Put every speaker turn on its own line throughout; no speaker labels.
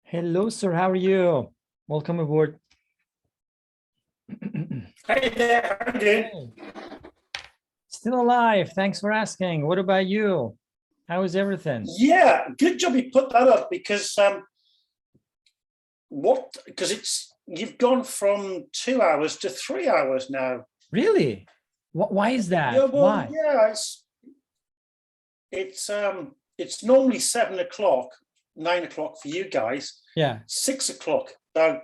Hello, sir. How are you? Welcome aboard.
Hey there, how you doing?
Still alive. Thanks for asking. What about you? How is everything?
Yeah, good job you put that up because you've gone from 2 hours to 3 hours now.
Really? Why is that?
Yeah, well,
Why?
yeah, it's normally 7 o'clock, 9 o'clock for you guys.
Yeah.
6 o'clock. Now,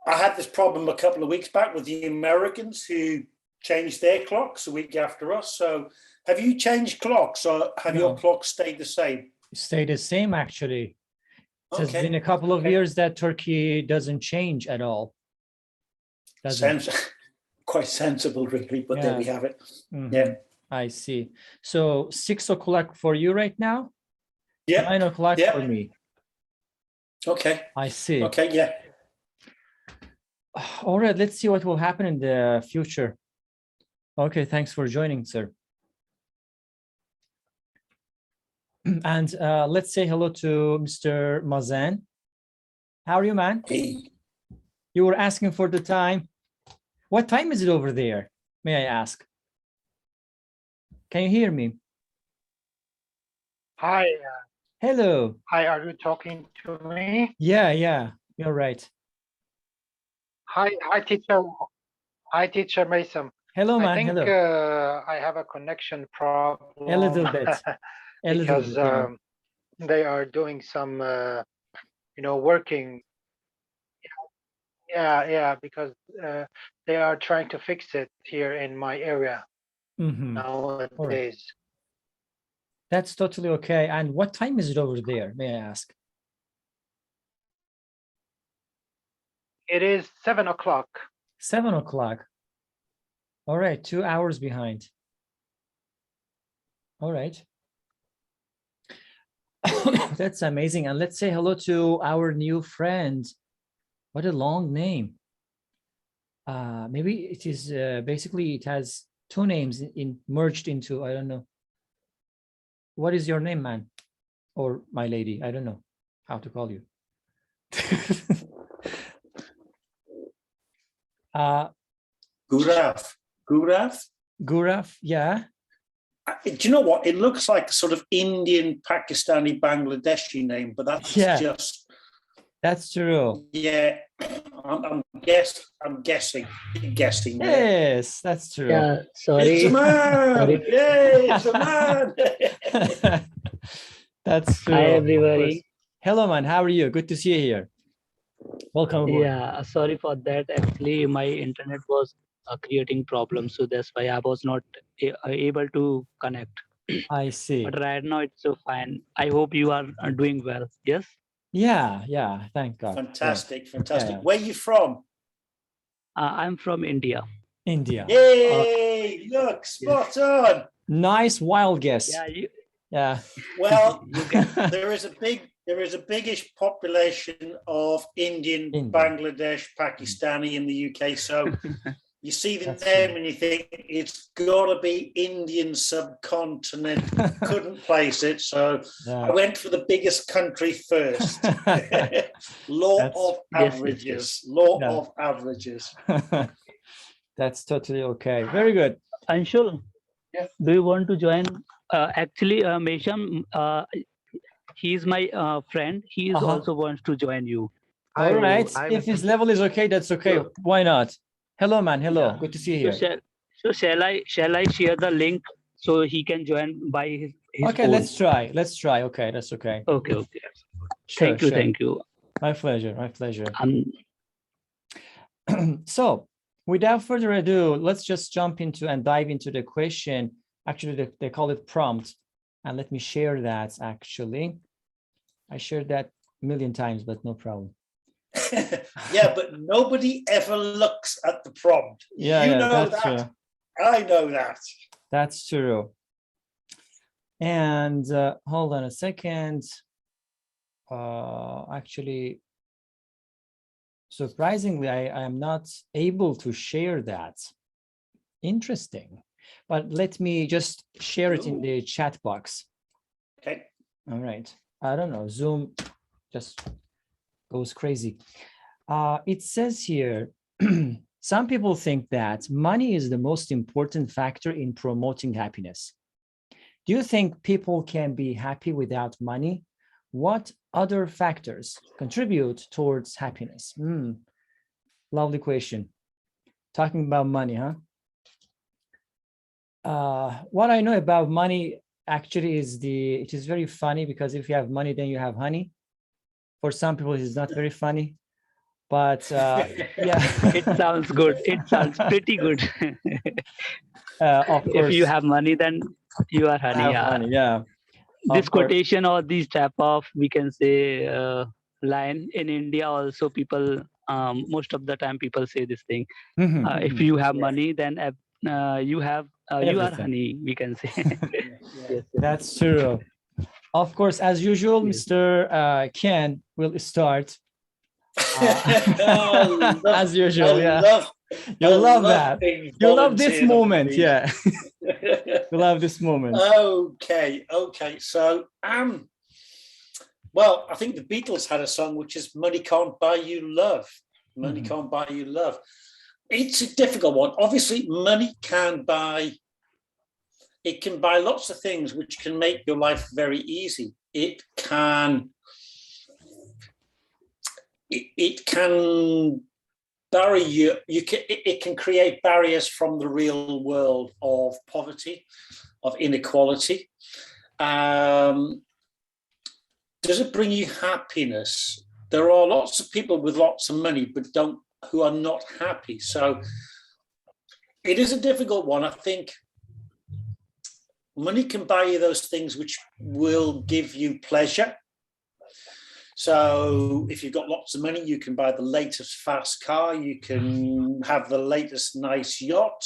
I had this problem a couple of weeks back with the Americans who changed their clocks a week after us. So have you changed clocks or have your clocks stayed the same?
Stay the same, actually. It has been a couple of
Okay.
years that Turkey doesn't change at all.
Quite sensible, really, but there we have it.
Mhm.
Yeah.
I see. So 6 o'clock for you right now?
Yeah.
9 o'clock
Yeah.
for me.
Okay.
I see.
Okay, yeah.
All right, let's see what will happen in the future. Okay, thanks for joining, sir. And let's say hello to Mr. Mazen. How are you, man?
Hey.
You were asking for the time. What time is it over there? May I ask? Can you hear me?
Hi.
Hello.
Hi, are you talking to me?
Yeah, you're right.
Hi, teacher. Hi, teacher Meysam.
Hello, man.
I think
Hello.
I have a connection problem.
A little bit.
Because they are doing some, working. Yeah, because they are trying to fix it here in my area nowadays.
That's totally okay. And what time is it over there, may I ask?
It is 7 o'clock.
7 o'clock. All right, 2 hours behind. All right. That's amazing. And let's say hello to our new friend. What a long name. Maybe it is basically it has two names merged into, I don't know. What is your name, man? Or my lady? I don't know how to call you.
Guraf,
yeah.
Do you know what? It looks like a sort of Indian, Pakistani, Bangladeshi name, but that's just.
That's true.
Yeah, I'm guessing.
Yes, that's true.
Yeah, sorry.
It's a man.
Sorry.
Yay, it's a man.
That's true.
Hi, everybody.
Hello, man. How are you? Good to see you here. Welcome aboard.
Yeah, sorry for that. Actually, my internet was creating problems, so that's why I was not able to connect.
I see.
But right now it's so fine. I hope you are doing well. Yes.
Yeah. Thank God.
Fantastic.
Yeah.
Where are you from?
I'm from India.
India.
Yay! Look, spot on.
Nice wild guess.
Yeah.
Well, there is a biggish population of Indian, Bangladesh, Pakistani in the UK. So you see the name and you think it's got to be Indian subcontinent. Couldn't place it, so I went for the biggest country first. Law of averages.
That's totally okay. Very good.
Anshul, do you want to join? Actually, Meysam, he's my friend. He also wants to join you.
All right. If his level is okay, that's okay. Sure. Why not? Hello, man. Hello. Yeah. Good to see you here.
So shall I share the link so he can join by his
okay, phone? Let's try. Okay, that's okay.
Okay.
Sure,
Thank you.
My pleasure. So without further ado, let's just jump into and dive into the question. Actually, they call it prompt. And let me share that actually. I shared that a million times, but no problem.
Yeah, but nobody ever looks at the prompt.
Yeah,
you know
that's
that.
True.
I know that.
That's true. And hold on a second. Actually, surprisingly, I am not able to share that. Interesting. But let me just share it in the chat box.
Okay.
All right. I don't know. Zoom just goes crazy. It says here, some people think that money is the most important factor in promoting happiness. Do you think people can be happy without money? What other factors contribute towards happiness? Lovely question. Talking about money, huh? What I know about money actually is it is very funny, because if you have money, then you have honey. For some people, it is not very funny, but yeah.
It sounds good. It sounds pretty good.
Of course.
If you have money, then you are honey.
Have money, yeah.
This quotation or these type of, we can say, line in India also, people most of the time people say this thing. If you have money, then you are honey, we can say.
Yes, that's true. Of course, as usual, Mr. Ken will start. As usual, you love that. You love this moment, yeah. You love this moment.
Okay. So, well, I think the Beatles had a song which is "Money Can't Buy You Love." Money can't buy you love. It's a difficult one. Obviously, money can buy. It can buy lots of things which can make your life very easy. It can bury you. It can create barriers from the real world of poverty, of inequality. Does it bring you happiness? There are lots of people with lots of money, but who are not happy. So it is a difficult one. I think money can buy you those things which will give you pleasure. So if you've got lots of money, you can buy the latest fast car, you can have the latest nice yacht.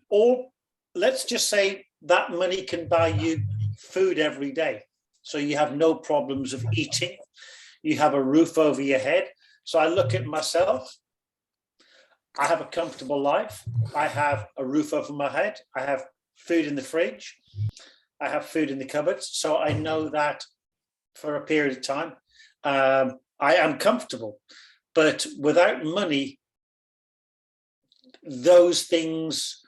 Or let's just say that money can buy you food every day. So you have no problems of eating. You have a roof over your head. So I look at myself. I have a comfortable life. I have a roof over my head. I have food in the fridge. I have food in the cupboards. So I know that for a period of time, I am comfortable. But without money, those things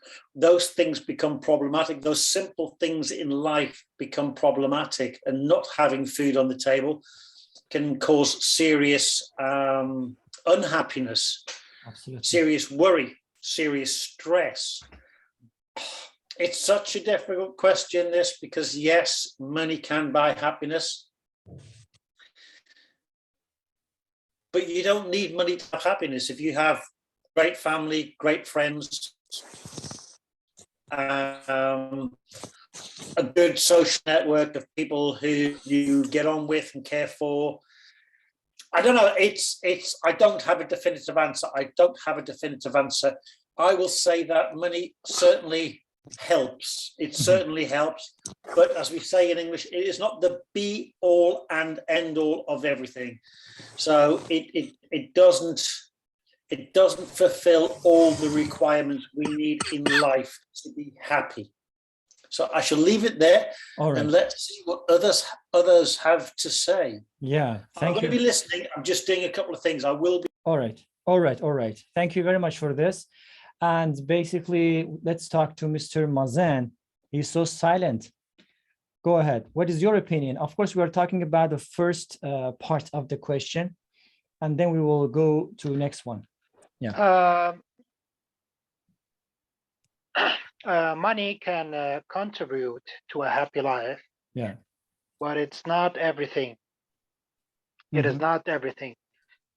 become problematic. Those simple things in life become problematic, and not having food on the table can cause serious unhappiness. Absolutely. Serious worry, serious stress. It's such a difficult question, this, because yes, money can buy happiness, but you don't need money to have happiness. If you have great family, great friends, a good social network of people who you get on with and care for. I don't know. I don't have a definitive answer. I will say that money certainly helps. It certainly helps. But as we say in English, it is not the be all and end all of everything. So it doesn't fulfill all the requirements we need in life to be happy. So I shall leave it there. All right. And let's see what others have to say.
Yeah, thank you.
I'm going to be listening. I'm just doing a couple of things. I will be.
All right. Thank you very much for this. And basically, let's talk to Mr. Mazen. He's so silent. Go ahead. What is your opinion? Of course, we are talking about the first part of the question, and then we will go to the next one. Yeah.
Money can contribute to a happy life.
Yeah.
But it's not everything. It is not everything.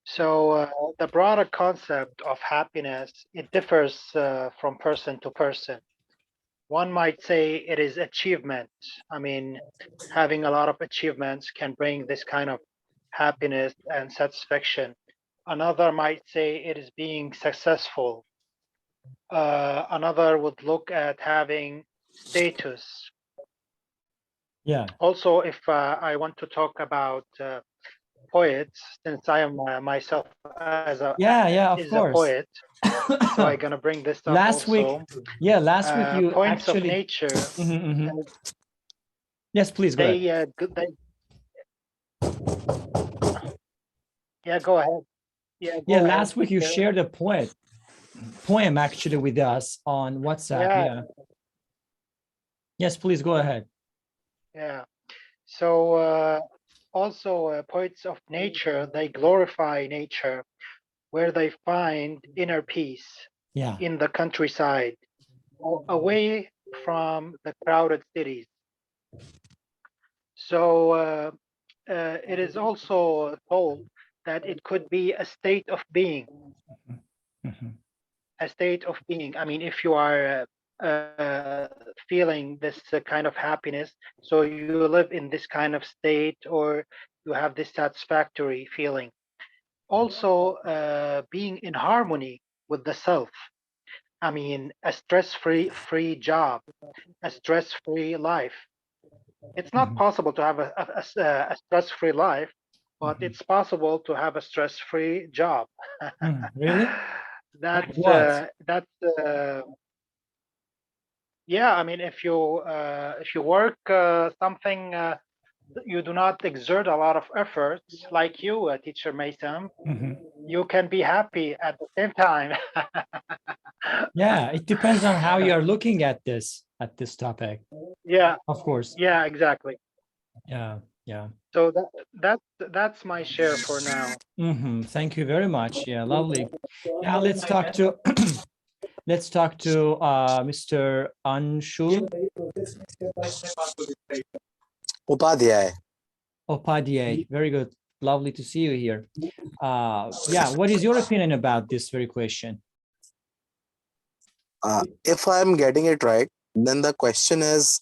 So the broader concept of happiness, it differs from person to person. One might say it is achievement. I mean, having a lot of achievements can bring this kind of happiness and satisfaction. Another might say it is being successful. Another would look at having status.
Yeah.
Also, if I want to talk about poets, since I am myself as a poet, so I'm gonna bring this up.
Last week you
points
actually...
of nature.
Yes, please go ahead.
Yeah, go ahead. Yeah, go
Yeah,
ahead.
last week you
Yeah.
shared a poem actually with us on WhatsApp.
Yeah.
Yeah. Yes, please go ahead.
Yeah. So also poets of nature, they glorify nature where they find inner peace
Yeah.
in the countryside, away from the crowded cities. So it is also told that it could be a state of being,
Mhm.
a state of being. I mean, if you are feeling this kind of happiness, so you live in this kind of state, or you have this satisfactory feeling. Also, being in harmony with the self. I mean, a stress-free job, a stress-free life. It's not
Mhm.
possible to have a stress-free life, but
Mhm.
it's possible to have a stress-free job.
Really? Like
That's
what?
yeah. I mean, if you work something, you do not exert a lot of efforts, like you, teacher Meysam,
Mhm.
you can be happy at the same time.
Yeah, it depends on how you are looking at this topic,
Yeah,
of course.
yeah, exactly.
Yeah, yeah.
So that's my share for now.
Thank you very much. Yeah, lovely. Now let's talk to Mr. Anshul
Obadiye.
Obadiye. Very good. Lovely to see you here. Yeah, what is your opinion about this very question?
If I'm getting it right, then the question is,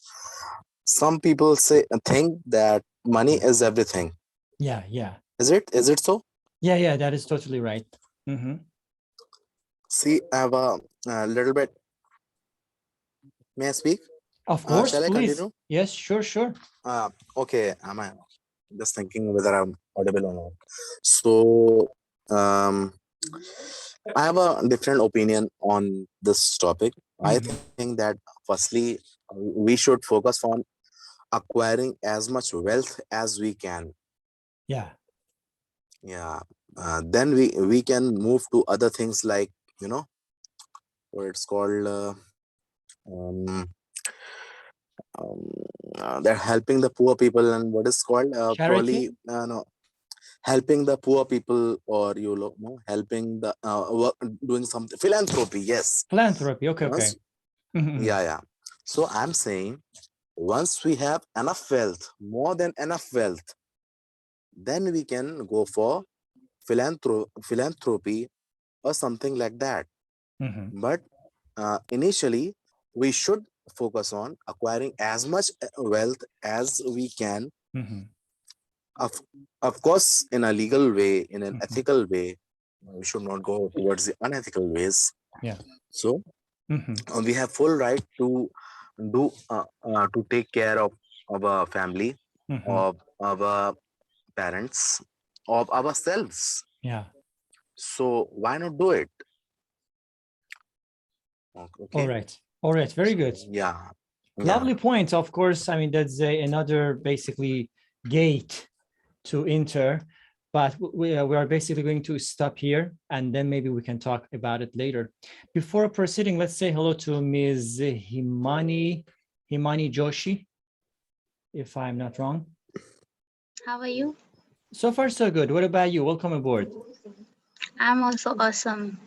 some people think that money is everything.
Yeah, yeah.
Is it? Is it so?
Yeah, yeah, that is totally right.
See, I have a little bit. May I speak?
Of course,
Shall I
please.
continue?
Yes, sure, sure.
Okay. Am I just thinking whether I'm audible or not? So, I have a different opinion on this topic. I think that firstly, we should focus on acquiring as much wealth as we can.
Yeah.
Yeah. Then we can move to other things, like, what it's called, um, they're helping the poor people, and what is called,
Charity?
no, helping the poor people, or helping the doing something, philanthropy. Yes.
Philanthropy. Okay, okay.
Once, yeah. So I'm saying, once we have enough wealth, more than enough wealth, then we can go for philanthropy or something like that. But initially, we should focus on acquiring as much wealth as we can. Of course, in a legal way, in an ethical way. We should not go towards the unethical ways.
Yeah.
So we have full right to do to take care of our family, of our parents, of ourselves.
Yeah.
So why not do it? Okay.
All right. All right. Very good.
Yeah.
Lovely point. Of course, I mean, that's another basically gate to enter, but we are basically going to stop here, and then maybe we can talk about it later. Before proceeding, let's say hello to Ms. Himani Joshi, if I'm not wrong.
How are you?
So far, so good. What about you? Welcome aboard.
I'm also awesome.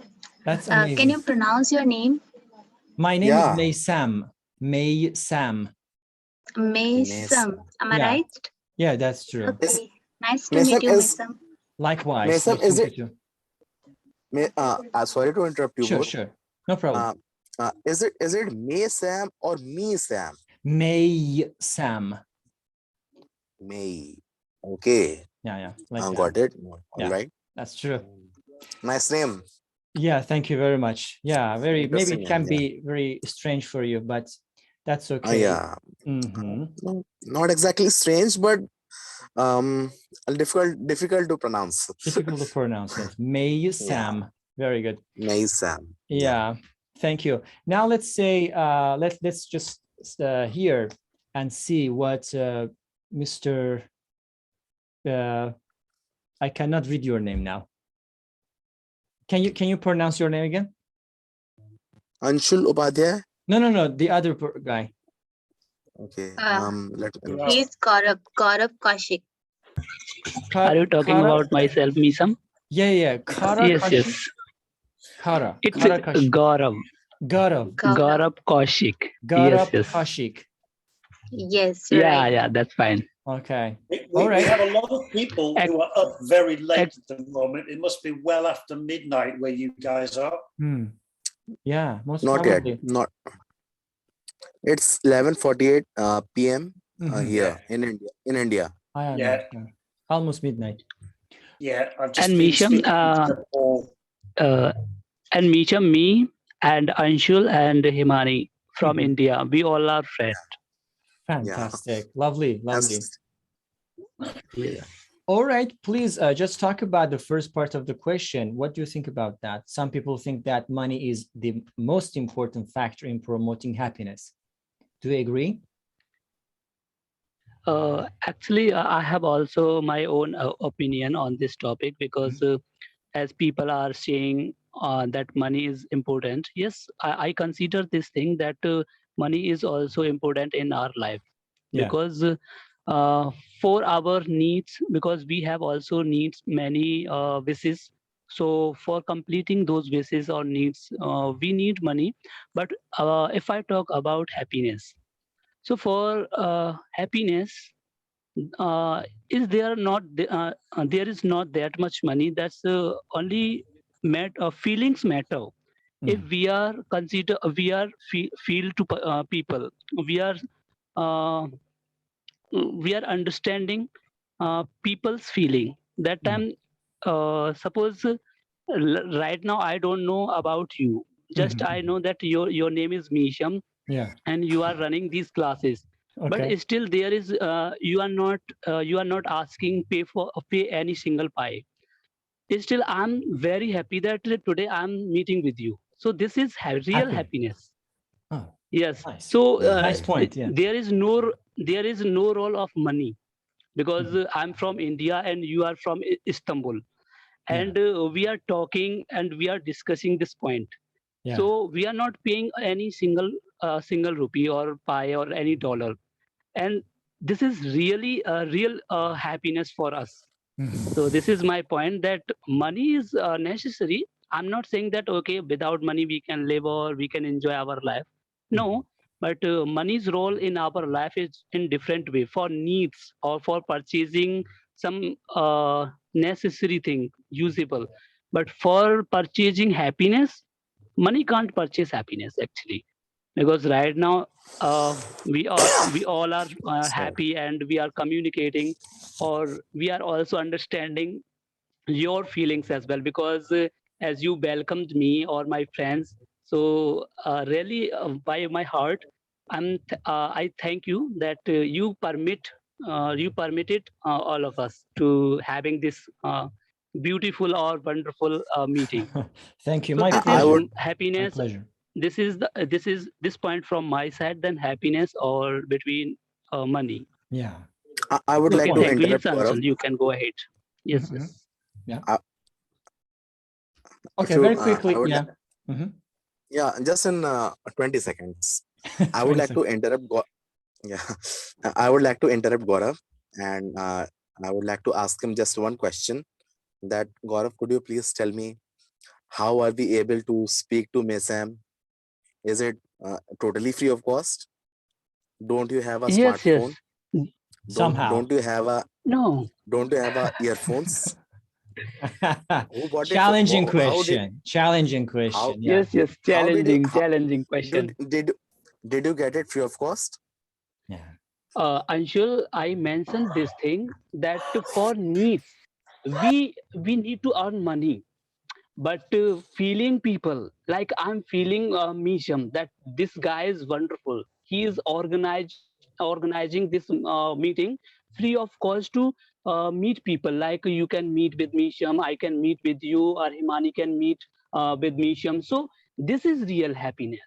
That's amazing.
Can you pronounce your name?
My name is Meysam. Meysam.
Meysam. Am I right?
Yeah, that's true.
Okay. Nice to meet you, Meysam.
Likewise.
Meysam,
nice
is
to
it?
meet you.
Sorry to interrupt you.
Sure, sure. No problem.
Is it Meysam or Meysam?
Meysam.
May. Okay.
Yeah. Like
got it. All right.
That's true.
Nice name.
Yeah, thank you very much. Yeah, maybe it can
name,
be very strange for you, but that's okay.
Yeah. Not exactly strange, but difficult to pronounce.
Difficult to pronounce it. Meysam. Very good.
Meysam.
Yeah. Thank you. Now let's say let's just hear and see what Mr. I cannot read your name now. Can you pronounce your name again?
Anshul Obadiye.
No. The other guy.
Okay.
He's Garap Kaushik.
Are you talking about myself, Meysam?
Yeah. Kara.
Yes, yes.
Kara.
It's
Kara
Gaurav. Garap Kaushik.
Garap
Yes.
Kaushik.
Yes, you're
Yeah,
right.
yeah, that's fine.
Okay.
We
All right.
have a lot of people who are up very late at the moment. It must be well after midnight where you guys are.
Yeah, most
Not
probably.
yet. Not. It's 11:48 p.m. Here in India. In India.
Yeah.
Almost midnight.
Yeah, I've just
And
been
Meysam,
speaking to Paul.
and Meysam, me and Anshul and Himani from India, we all are friends.
Fantastic. Lovely.
Yes.
Yes.
All right, please just talk about the first part of the question. What do you think about that? Some people think that money is the most important factor in promoting happiness. Do you agree?
Actually, I have also my own opinion on this topic because as people are saying that money is important, yes, I consider this thing that money is also important in our life because for our needs, because we have also needs many wishes. So for completing those wishes or needs, we need money. But if I talk about happiness, so for happiness, is there not there is not that much money. That's only feelings matter. If we are consider we are feel to people, we are uh, we are understanding people's feeling. That time, suppose right now I don't know about you. Just I know that your name is Meysam, and you are running these classes. But still, there is you are not asking pay any single pie. Still, I'm very happy that today I'm meeting with you. So this is real happiness. Yes.
Nice.
So
Nice point. Yeah.
there is no role of money because I'm from India and you are from Istanbul, and we are talking and we are discussing this point. So we are not paying any single rupee or pie or any dollar, and this is really a real happiness for us. So this is my point that money is necessary. I'm not saying that okay, without money we can live or we can enjoy our life. No, but money's role in our life is in different way for needs or for purchasing some necessary thing usable. But for purchasing happiness, money can't purchase happiness actually, because right now we all are happy and we are communicating, or we are also understanding your feelings as well, because as you welcomed me or my friends, so really by my heart I thank you that you permitted all of us to having this beautiful or wonderful meeting.
Thank you.
So
My
this
pleasure.
is happiness.
My pleasure.
This is this point from my side, then happiness or between money.
Yeah.
I would
Okay,
like to
thank you. Yes,
interrupt Gaurav.
Anshul, you can go ahead. Yes, yes.
Yeah.
I-
Okay,
to,
very
I
quickly.
would
Yeah.
Yeah, just in 20 seconds. I would
20
like to interrupt. Yeah, I would like to interrupt Gaurav, and I would like to ask him just one question. That Gaurav, could you please tell me how are we able to speak to Meysam? Is it totally free of cost? Don't you have a
Yes, yes.
smartphone?
Somehow.
Don't you have a
No.
earphones? Who bought it?
Challenging
How did
question. Challenging question. Yeah.
Yes, yes.
how did you
Challenging question.
did you get it free of cost?
Yeah.
Anshul, I mentioned this thing that for needs, we need to earn money. But feeling people, like I'm feeling Meysam, that this guy is wonderful. He is organizing this meeting free of cost to meet people. Like you can meet with Meysam, I can meet with you, or Himani can meet with Meysam. So this is real happiness.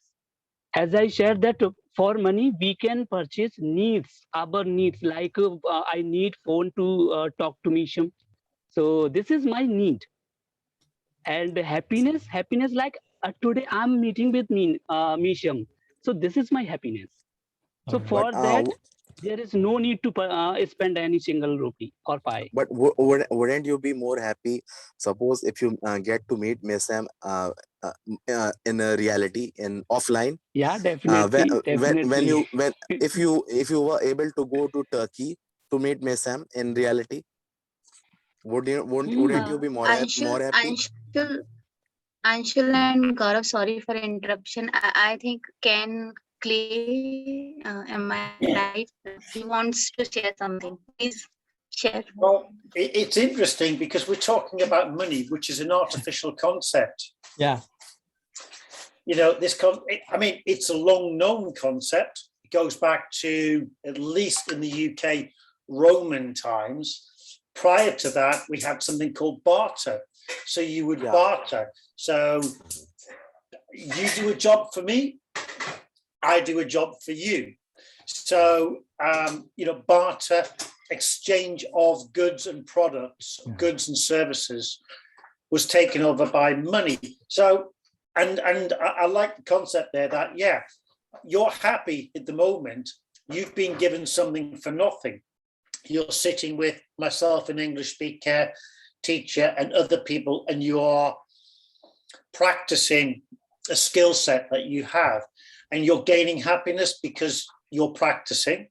As I shared that for money we can purchase needs, our needs. Like I need phone to talk to Meysam. So this is my need. And happiness, like today I'm meeting with Meysam. So this is my happiness. So
Alright.
But
for that, there is no need to spend any single rupee or pie.
but wouldn't you be more happy? Suppose if you get to meet Meysam in a reality, in offline.
Yeah,
When,
definitely,
when
definitely.
you when if you were able to go to Turkey to meet Meysam in reality, wouldn't you be more happy?
Anshul and Gaurav, sorry for interruption. I think Ken Clay, am I right? He wants to share something. Please share.
Well, it's interesting because we're talking about money, which is an artificial concept.
Yeah.
You know, I mean, it's a long known concept. It goes back to, at least in the UK, Roman times. Prior to that, we had something called barter. So you would barter. So you do a job for me, I do a job for you. So, you know, barter, exchange of goods and products, goods and services was taken over by money. So, and I like the concept there that, yeah, you're happy at the moment, you've been given something for nothing. You're sitting with myself, an English speaker, teacher, and other people, and you are practicing a skill set that you have, and you're gaining happiness because you're practicing.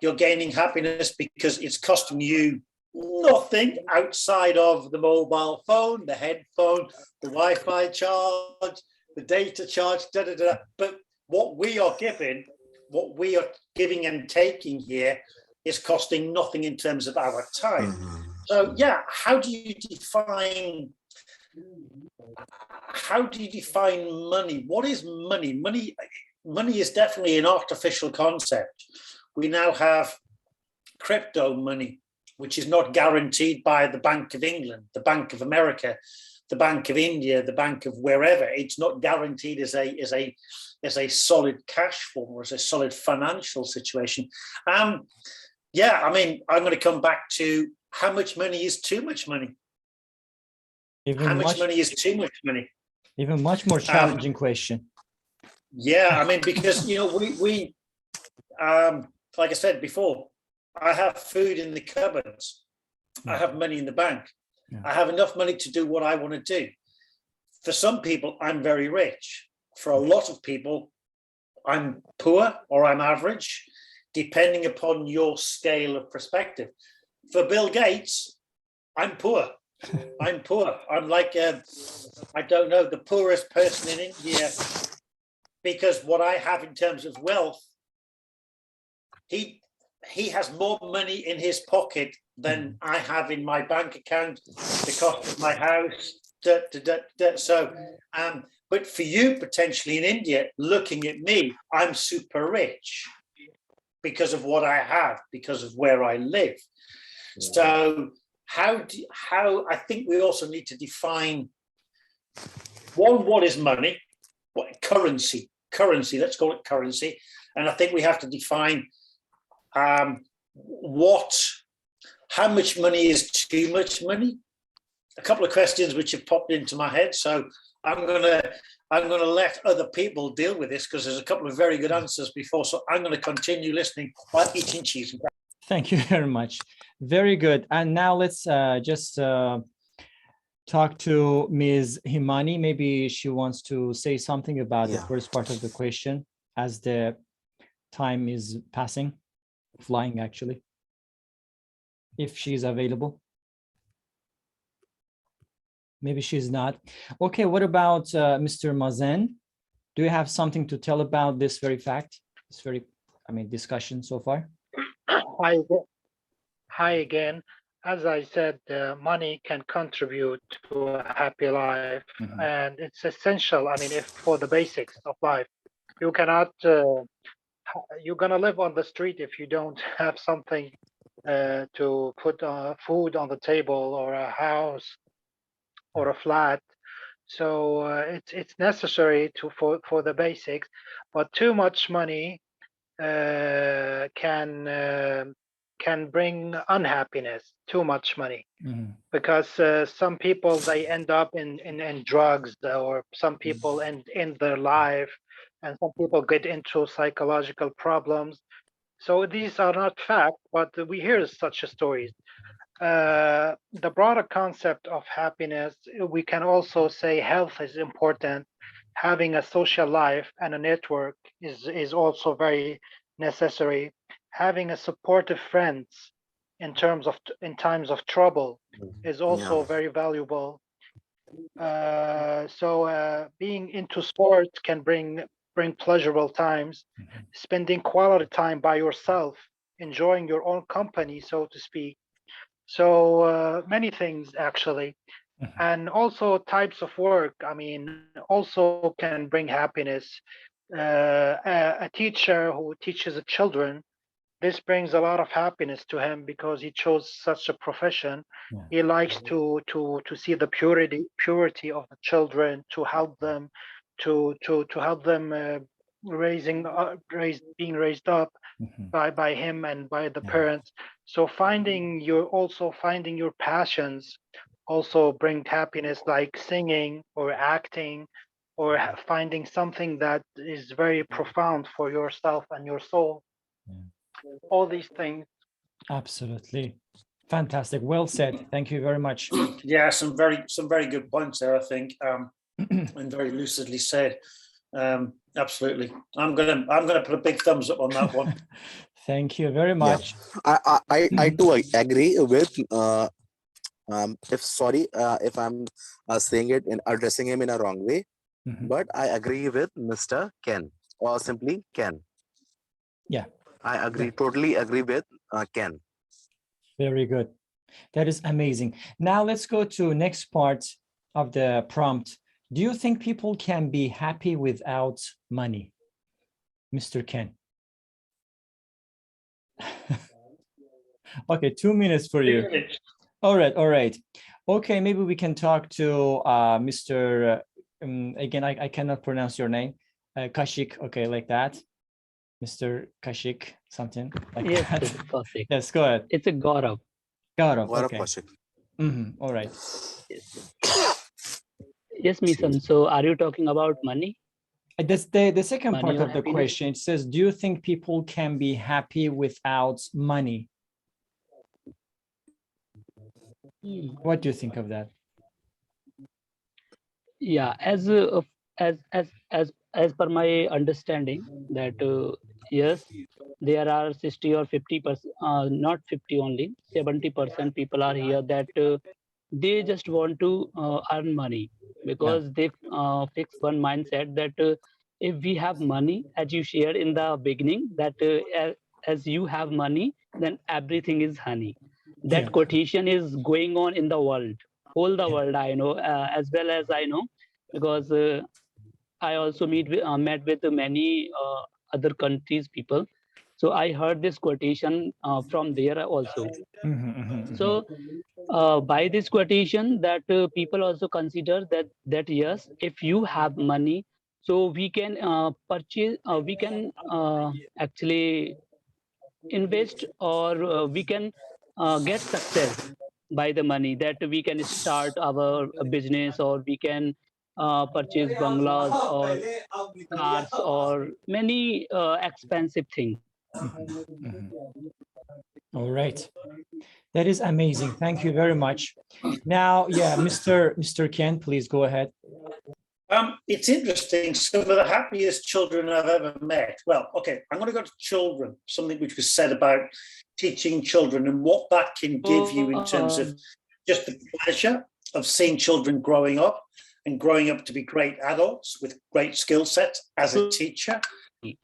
You're gaining happiness because it's costing you nothing outside of the mobile phone, the headphone, the Wi-Fi charge, the data charge, But what we are giving and taking here is costing nothing in terms of our time. So yeah, how do you define money? What is money? Money is definitely an artificial concept. We now have crypto money, which is not guaranteed by the Bank of England, the Bank of America, the Bank of India, the Bank of wherever. It's not guaranteed as a solid cash form or as a solid financial situation. Yeah, I mean, I'm going to come back to how much money is too much money. How much money is too much money?
Even much more challenging question.
Yeah, I mean, because, you know, we like I said before, I have food in the cupboards. I have money in the bank. I have enough money to do what I want to do. For some people, I'm very rich. For a lot of people, I'm poor or I'm average, depending upon your scale of perspective. For Bill Gates, I'm poor. I'm poor. I'm like, I don't know, the poorest person in India, because what I have in terms of wealth, he has more money in his pocket than I have in my bank account, the cost of my house. So, but for you, potentially in India, looking at me, I'm super rich because of what I have, because of where I live. So how I think we also need to define, one, what is money? What currency, let's call it currency. And I think we have to define how much money is too much money. A couple of questions which have popped into my head. So I'm gonna let other people deal with this because there's a couple of very good answers before. So I'm going to continue listening while eating cheese.
Thank you very much. Very good. And now let's just talk to Ms. Himani. Maybe she wants to say something about the first part of the question as the time is passing, flying actually, if she's available. Maybe she's not. Okay, what about Mr. Mazen? Do you have something to tell about this very fact, this very, discussion so far?
Hi again. As I said, money can contribute to a happy life, and it's essential. I mean, if for the basics of life, you cannot. You're gonna live on the street if you don't have something to put food on the table, or a house, or a flat. So it's necessary for the basics, but too much money can can bring unhappiness, too much money.
Mhm.
Because some people, they end up in drugs, or some people end their life, and some people get into psychological problems. So these are not fact, but we hear such stories. The broader concept of happiness, we can also say health is important. Having a social life and a network is also very necessary. Having a supportive friends in times of trouble is also
Yeah.
very valuable. Being into sports can bring pleasurable times.
Mhm.
Spending quality time by yourself, enjoying your own company, so to speak. So many things actually,
Mhm.
and also types of work. I mean, also can bring happiness. A teacher who teaches children, this brings a lot of happiness to him because he chose such a profession.
Yeah.
He likes to see the purity of the children, to help them, to help them being raised up
Mhm.
by him and by the
Yeah.
parents. So finding your passions also bring happiness, like singing or acting, or finding something that is very profound for yourself and your soul.
Yeah.
All these things.
Absolutely. Fantastic. Well said. Thank you very much.
Yeah, some very good points there, I think, and very lucidly said. Absolutely. I'm gonna put a big thumbs up on that one.
Thank you very
Yeah.
much.
I too agree with if sorry if I'm saying it in addressing him in a wrong way,
Mhm.
but I agree with Mr. Ken, or simply Ken.
Yeah.
I agree, totally agree with Ken.
Very good. That is amazing. Now let's go to next part of the prompt. Do you think people can be happy without money? Mr. Ken. Okay, 2 minutes for you. All right, all right. Okay, maybe we can talk to Mr. Again, I cannot pronounce your name. Kashik, okay, like that. Mr. Kashik, something like
Yes,
that.
it's Kaushik.
Yes, go ahead.
It's a Gaurav.
Garap,
Garap
okay.
Kaushik.
All right.
Yes. Yes, Meysam. So are you talking about money?
That's the second
Money
part
or
of the
happiness?
question. It says, do you think people can be happy without money? What do you think of that?
Yeah, as per my understanding, that yes, there are 60 or 50%, not 50 only, 70% people are here that they just want to earn money, because they fix one mindset that if we have money, as you shared in the beginning, that as you have money, then everything is honey. That
Yeah.
quotation is going on in the world, whole the
Yeah.
world, I know, as well as I know, because I also met with many other countries people. So I heard this quotation from there also. So by this quotation, that people also consider that yes, if you have money, so we can purchase, we can actually invest, or we can get success by the money, that we can start our business, or we can purchase bungalows or cars or many expensive things.
All right. That is amazing. Thank you very much. Now, yeah, Mr. Ken, please go ahead.
It's interesting. Some of the happiest children I've ever met. Well, okay, I'm going to go to children, something which was said about teaching children and what that can give you in terms of just the pleasure of seeing children growing up and growing up to be great adults with great skill sets as a teacher.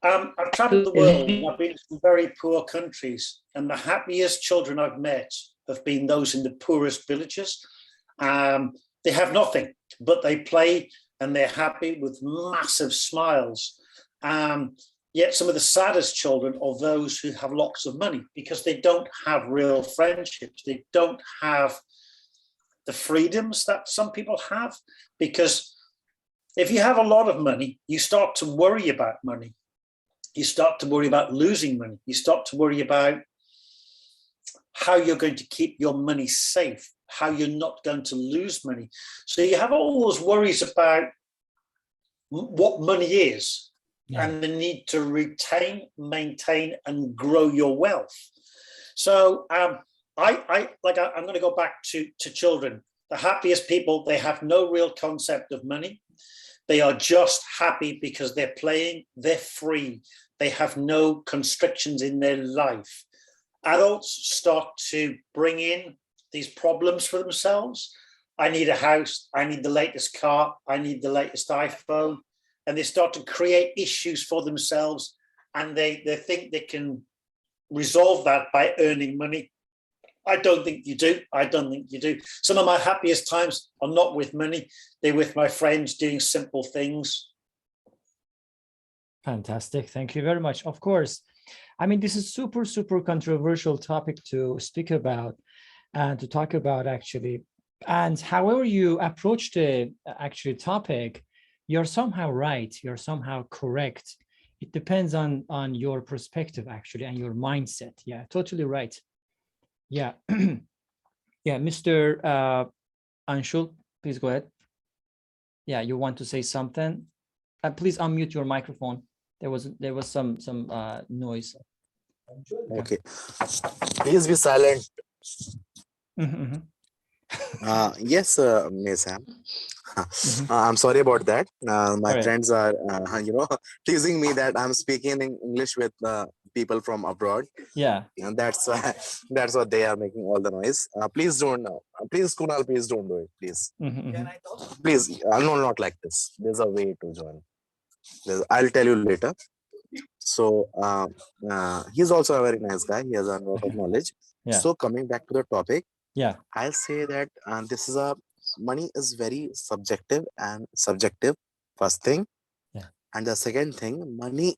I've traveled the world and I've been to some very poor countries, and the happiest children I've met have been those in the poorest villages. They have nothing, but they play and they're happy with massive smiles. Yet some of the saddest children are those who have lots of money, because they don't have real friendships. They don't have the freedoms that some people have, because if you have a lot of money, you start to worry about money. You start to worry about losing money. You start to worry about how you're going to keep your money safe, how you're not going to lose money. So you have all those worries about what money is and the need to retain, maintain, and grow your wealth. So I'm going to go back to children. The happiest people, they have no real concept of money. They are just happy because they're playing, they're free. They have no constrictions in their life. Adults start to bring in these problems for themselves. I need a house, I need the latest car, I need the latest iPhone. And they start to create issues for themselves, and they think they can resolve that by earning money. I don't think you do. I don't think you do. Some of my happiest times are not with money. They're with my friends doing simple things.
Fantastic. Thank you very much. Of course. I mean, this is super, super controversial topic to speak about and to talk about, actually. And however you approach the actual topic, you're somehow right. You're somehow correct. It depends on your perspective, actually, and your mindset. Yeah, totally right. Yeah. Yeah, Mr. Anshul, please go ahead. Yeah, you want to say something? Please unmute your microphone. There was some noise.
Okay. Please be silent. Yes, Meysam. I'm sorry about that. My friends are, teasing me that I'm speaking in English with people from abroad.
Yeah.
And that's what they are making all the noise. Please don't. Please, Kunal, please don't do it. Please. Can I talk? Please, no, not like this. There's a way to join. I'll tell you later. So he's also a very nice guy. He has a lot of knowledge.
Yeah.
So coming back to the topic,
yeah,
I'll say that money is very subjective and subjective. First thing,
yeah,
and the second thing, money.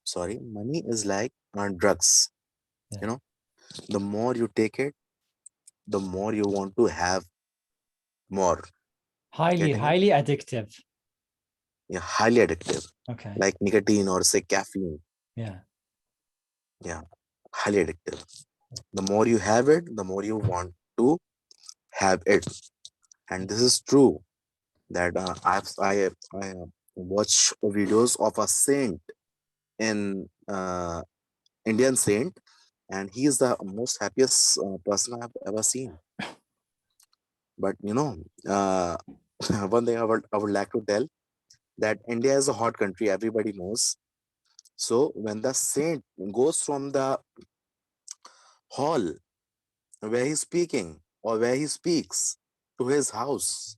Sorry, money is like drugs.
Yeah.
The more you take it, the more you want to have more.
highly addictive.
Yeah, highly addictive.
Okay.
Like nicotine or say caffeine.
Yeah.
Yeah, highly addictive. The more you have it, the more you want to have it. And this is true that I watch videos of a saint in Indian saint, and he is the most happiest person I've ever seen. But one thing I would like to tell, that India is a hot country, everybody knows. So when the saint goes from the hall where he's speaking or where he speaks to his house,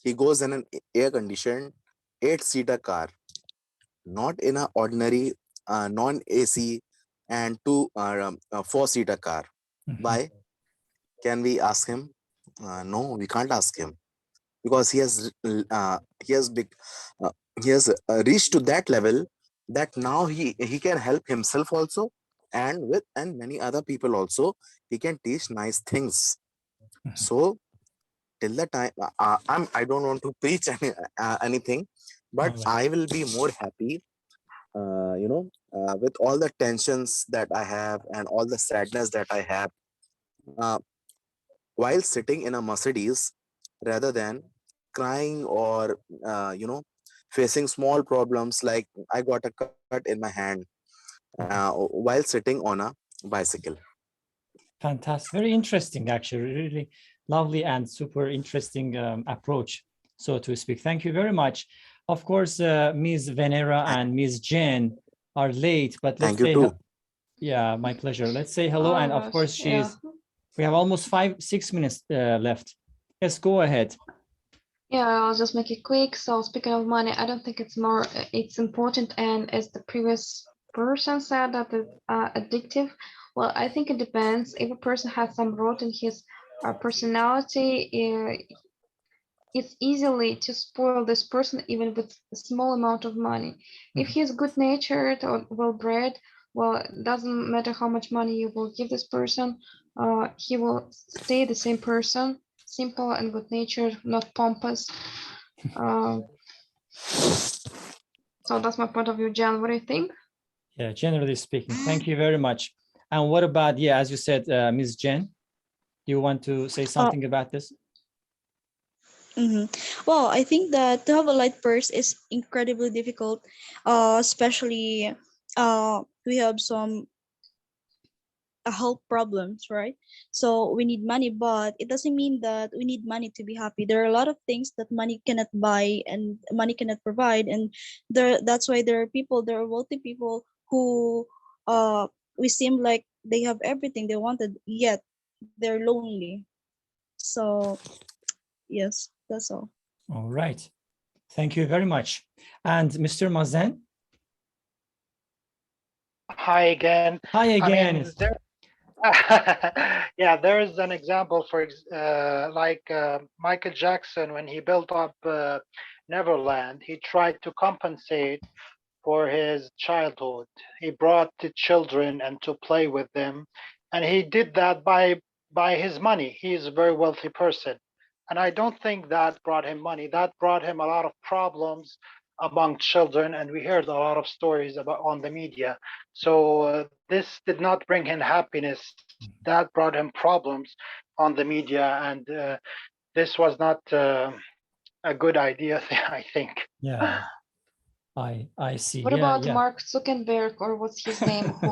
he goes in an air-conditioned 8-seater car, not in an ordinary non-AC and 4-seater car. Why? Can we ask him? No, we can't ask him, because he has reached to that level that now he can help himself also, and many other people also. He can teach nice things. So till the time, I don't want to preach anything, but I will be more happy, with all the tensions that I have and all the sadness that I have, while sitting in a Mercedes, rather than crying or facing small problems like I got a cut in my hand while sitting on a bicycle.
Fantastic. Very interesting, actually. Really lovely and super interesting approach, so to speak. Thank you very much. Of course, Ms. Venera and Ms. Jen are late, but let's say
too.
Yeah, my pleasure. Let's say hello. And of course, we have almost 5-6 minutes left. Yes, go ahead.
Yeah, I'll just make it quick. So speaking of money, I don't think it's important. And as the previous person said, that it's addictive. Well, I think it depends. If a person has some rot in his personality, it's easily to spoil this person even with a small amount of money. If he's good-natured or well-bred, well, it doesn't matter how much money you will give this person, he will stay the same person, simple and good-natured, not pompous. So that's my point of view. Jan, what do you think?
Yeah, generally speaking, thank you very much. And what about, yeah, as you said, Ms. Jen, do you want to say something about this?
Well, I think that to have a light purse is incredibly difficult, especially we have some health problems, right? So we need money, but it doesn't mean that we need money to be happy. There are a lot of things that money cannot buy and money cannot provide, and that's why there are wealthy people who we seem like they have everything they wanted, yet they're lonely. So yes, that's all.
All right. Thank you very much. And Mr. Mazen?
Hi again.
Hi again.
I mean, yeah, there is an example for Michael Jackson when he built up Neverland. He tried to compensate for his childhood. He brought the children and to play with them, and he did that by his money. He is a very wealthy person, and I don't think that brought him money. That brought him a lot of problems among children, and we heard a lot of stories about on the media. So this did not bring him happiness. That brought him problems on the media, and this was not a good idea, I think.
Yeah, I see.
What
Yeah,
about
yeah.
Mark Zuckerberg, or what's his name, who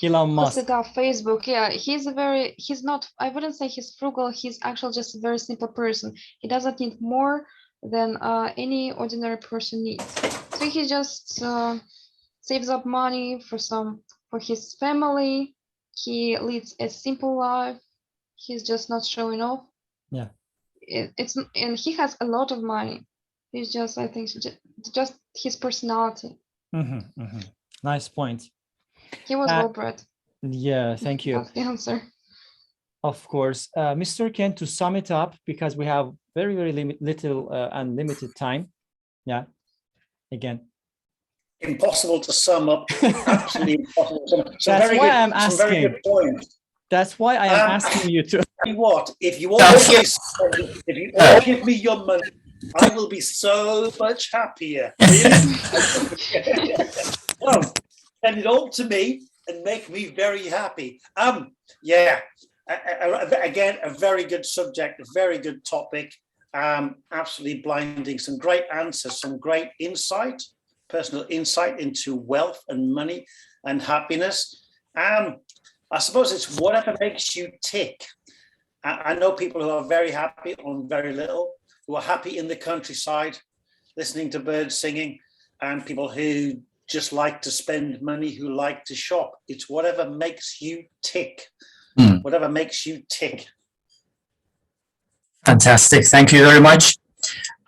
Elon Musk.
set up Facebook? Yeah, he's not, I wouldn't say he's frugal, he's actually just a very simple person. He doesn't need more than any ordinary person needs. So he just saves up money for his family. He leads a simple life. He's just not showing off.
Yeah.
And he has a lot of money. It's just, I think, just his personality.
Nice point.
He was well bred.
Yeah, thank you.
That's the answer.
Of course. Mr. Ken, to sum it up, because we have very, very little and limited time. Yeah, again.
Impossible to sum up. Absolutely impossible to sum up.
That's why I'm asking.
Some very good points.
That's why I am asking you to.
What? If you all give me your money, I will be so much happier. Really? Well, send it all to me and make me very happy. Yeah. Again, a very good subject, a very good topic. Absolutely blinding. Some great answers, some great insight, personal insight into wealth and money and happiness. I suppose it's whatever makes you tick. I know people who are very happy on very little, who are happy in the countryside, listening to birds singing, and people who just like to spend money, who like to shop. It's whatever makes you tick. Whatever makes you tick.
Fantastic. Thank you very much.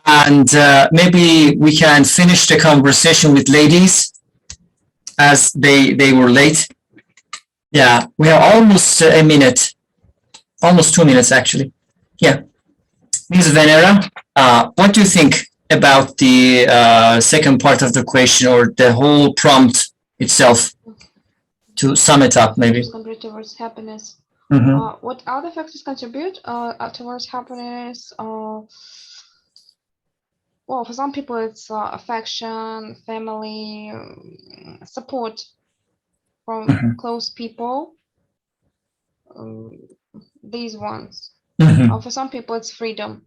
And maybe we can finish the conversation with ladies, as they were late. Yeah, we have almost a minute, almost 2 minutes actually. Yeah. Ms. Venera, what do you think about the second part of the question, or the whole prompt itself, to sum it up maybe?
Contribute towards happiness.
Mm-hmm.
What other factors contribute towards happiness? Well, for some people it's affection, family, support from close people. These ones. For some people it's freedom,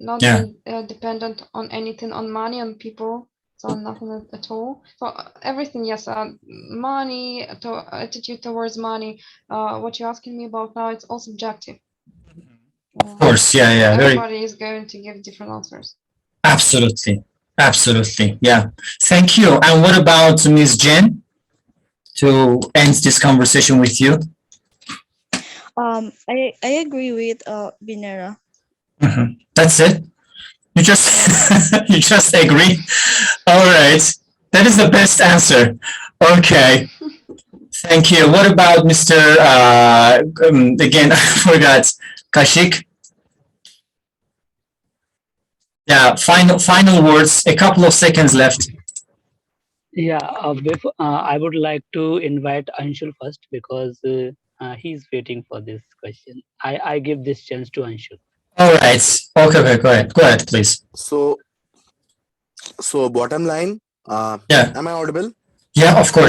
not being dependent on anything, on money, on people, so nothing at all. So everything, yes, money, attitude towards money. What you're asking me about now, it's all subjective.
Of course, yeah.
Everybody is going to give different answers.
Absolutely, yeah. Thank you. And what about Ms. Jen, to end this conversation with you?
I agree with Venera.
That's it. You just agree. All right, that is the best answer. Okay, thank you. What about Mr. Again, I forgot. Kashik. Yeah, final words. A couple of seconds left.
Yeah, I would like to invite Anshul first, because he's waiting for this question. I give this chance to Anshul.
All right. Okay. Go ahead, please.
So bottom line.
Yeah.
Am I audible?
Yeah, of course.